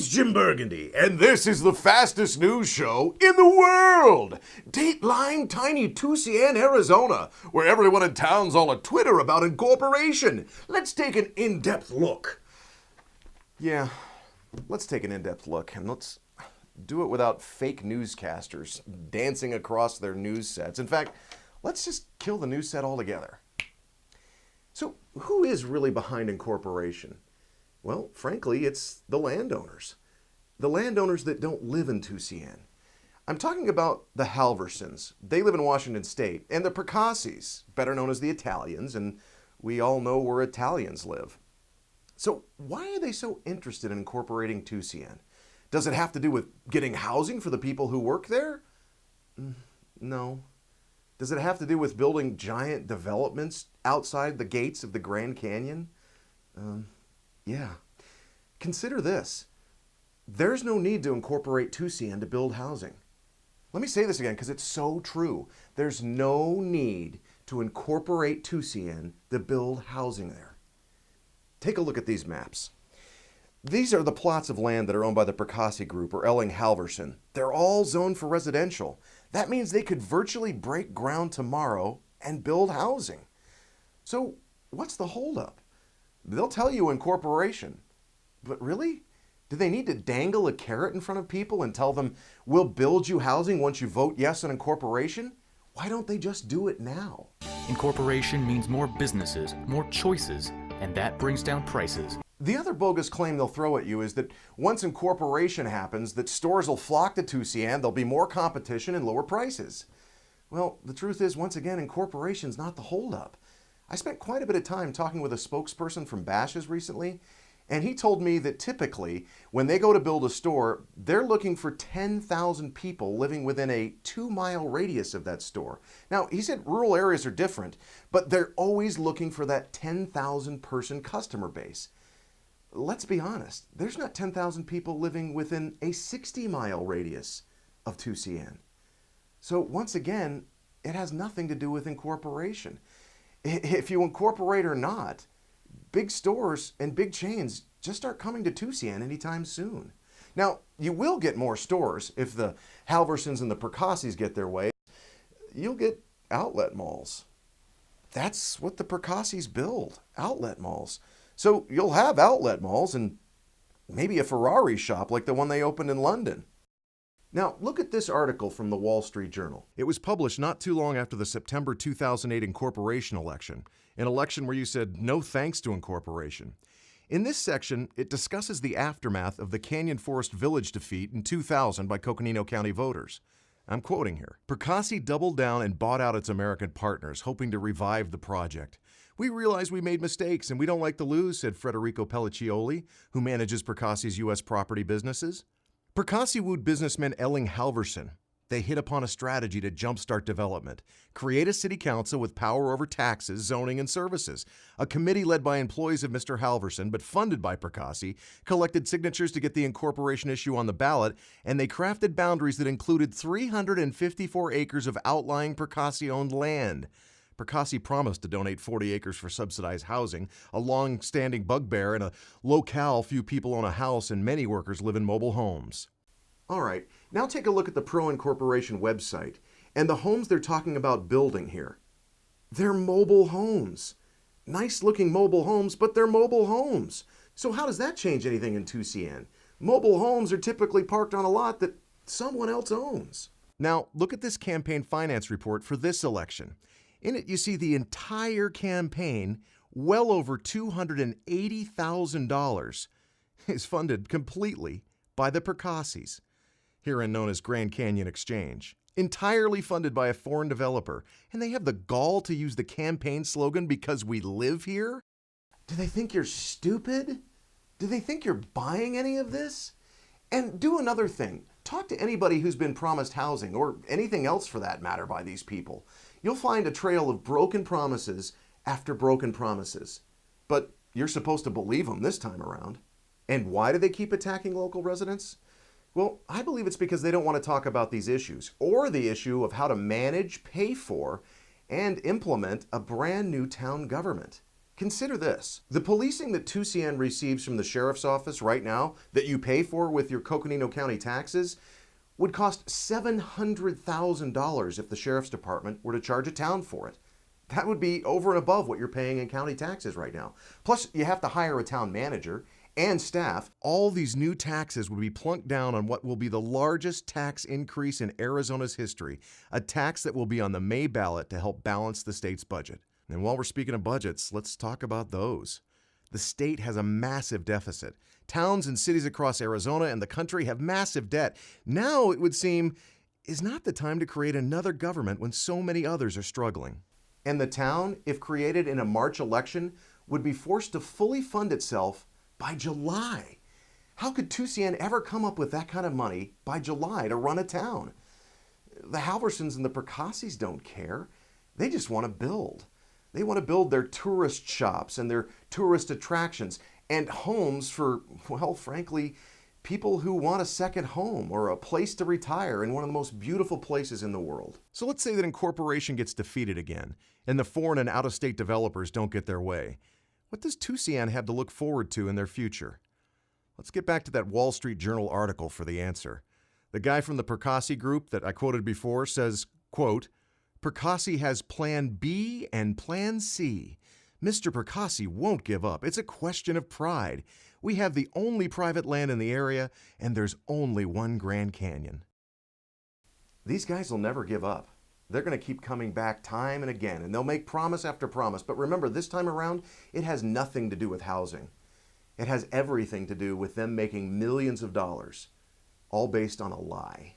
name's Jim Burgundy, and this is the fastest news show in the world. Dateline tiny Tusayan, Arizona, where everyone in town's all a Twitter about Incorporation. Let's take an in-depth look. Yeah, let's take an in-depth look, and let's do it without fake newscasters dancing across their news sets. In fact, let's just kill the news set altogether. So, who is really behind Incorporation? Well, frankly, it's the landowners. The landowners that don't live in Tusayan. I'm talking about the Halversons. They live in Washington State. And the Percassis, better known as the Italians, and we all know where Italians live. So why are they so interested in incorporating Tusayan? Does it have to do with getting housing for the people who work there? No. Does it have to do with building giant developments outside the gates of the Grand Canyon? Yeah. Consider this. There's no need to incorporate Tusayan to build housing. Let me say this again because it's so true. There's no need to incorporate Tusayan to build housing there. Take a look at these maps. These are the plots of land that are owned by the Percassi Group or Elling Halverson. They're all zoned for residential. That means they could virtually break ground tomorrow and build housing. So what's the holdup? They'll tell you incorporation. But really? Do they need to dangle a carrot in front of people and tell them, we'll build you housing once you vote yes on incorporation? Why don't they just do it now? Incorporation means more businesses, more choices, and that brings down prices. The other bogus claim they'll throw at you is that once incorporation happens, that stores will flock to Tusayan, there'll be more competition and lower prices. Well, the truth is, once again, incorporation's not the holdup. I spent quite a bit of time talking with a spokesperson from Bash's recently, and he told me that typically, when they go to build a store, they're looking for 10,000 people living within a 2-mile radius of that store. Now, he said rural areas are different, but they're always looking for that 10,000 person customer base. Let's be honest, there's not 10,000 people living within a 60-mile radius of Tusayan. So once again, it has nothing to do with incorporation. If you incorporate or not, big stores and big chains just aren't coming to Tusayan anytime soon. Now, you will get more stores if the Halversons and the Percassis get their way. You'll get outlet malls. That's what the Percassis build, outlet malls. So you'll have outlet malls and maybe a Ferrari shop like the one they opened in London. Now, look at this article from the Wall Street Journal. It was published not too long after the September 2008 incorporation election, an election where you said no thanks to incorporation. In this section, it discusses the aftermath of the Canyon Forest Village defeat in 2000 by Coconino County voters. I'm quoting here. Percassi doubled down and bought out its American partners, hoping to revive the project. We realize we made mistakes and we don't like to lose, said Federico Pelliccioli, who manages Percassi's U.S. property businesses. Percassi wooed businessman Elling Halverson. They hit upon a strategy to jumpstart development, create a city council with power over taxes, zoning, and services. A committee led by employees of Mr. Halverson, but funded by Percassi, collected signatures to get the incorporation issue on the ballot, and they crafted boundaries that included 354 acres of outlying Percassi-owned land. Percassi promised to donate 40 acres for subsidized housing, a long-standing bugbear in a locale few people own a house and many workers live in mobile homes. All right, now take a look at the pro-incorporation website and the homes they're talking about building here. They're mobile homes. Nice-looking mobile homes, but they're mobile homes. So how does that change anything in Tusayan? Mobile homes are typically parked on a lot that someone else owns. Now, look at this campaign finance report for this election. In it, you see the entire campaign, well over $280,000, is funded completely by the Percassis, herein known as Grand Canyon Exchange. Entirely funded by a foreign developer, and they have the gall to use the campaign slogan, "Because we live here"? Do they think you're stupid? Do they think you're buying any of this? And do another thing. Talk to anybody who's been promised housing, or anything else for that matter, by these people. You'll find a trail of broken promises after broken promises. But you're supposed to believe them this time around. And why do they keep attacking local residents? Well, I believe it's because they don't want to talk about these issues, or the issue of how to manage, pay for, and implement a brand new town government. Consider this. The policing that Tusayan receives from the sheriff's office right now, that you pay for with your Coconino County taxes, would cost $700,000 if the sheriff's department were to charge a town for it. That would be over and above what you're paying in county taxes right now. Plus, you have to hire a town manager and staff. All these new taxes would be plunked down on what will be the largest tax increase in Arizona's history, a tax that will be on the May ballot to help balance the state's budget. And while we're speaking of budgets, let's talk about those. The state has a massive deficit. Towns and cities across Arizona and the country have massive debt. Now, it would seem, is not the time to create another government when so many others are struggling. And the town, if created in a March election, would be forced to fully fund itself by July. How could Tusayan ever come up with that kind of money by July to run a town? The Halversons and the Percassis don't care. They just want to build. They want to build their tourist shops and their tourist attractions and homes for, well, frankly, people who want a second home or a place to retire in one of the most beautiful places in the world. So let's say that Incorporation gets defeated again and the foreign and out-of-state developers don't get their way. What does Tusayan have to look forward to in their future? Let's get back to that Wall Street Journal article for the answer. The guy from the Percassi group that I quoted before says, quote, "Percassi has Plan B and Plan C. Mr. Percassi won't give up. It's a question of pride. We have the only private land in the area, and there's only one Grand Canyon." These guys will never give up. They're going to keep coming back time and again, and they'll make promise after promise. But remember, this time around, it has nothing to do with housing. It has everything to do with them making millions of dollars, all based on a lie.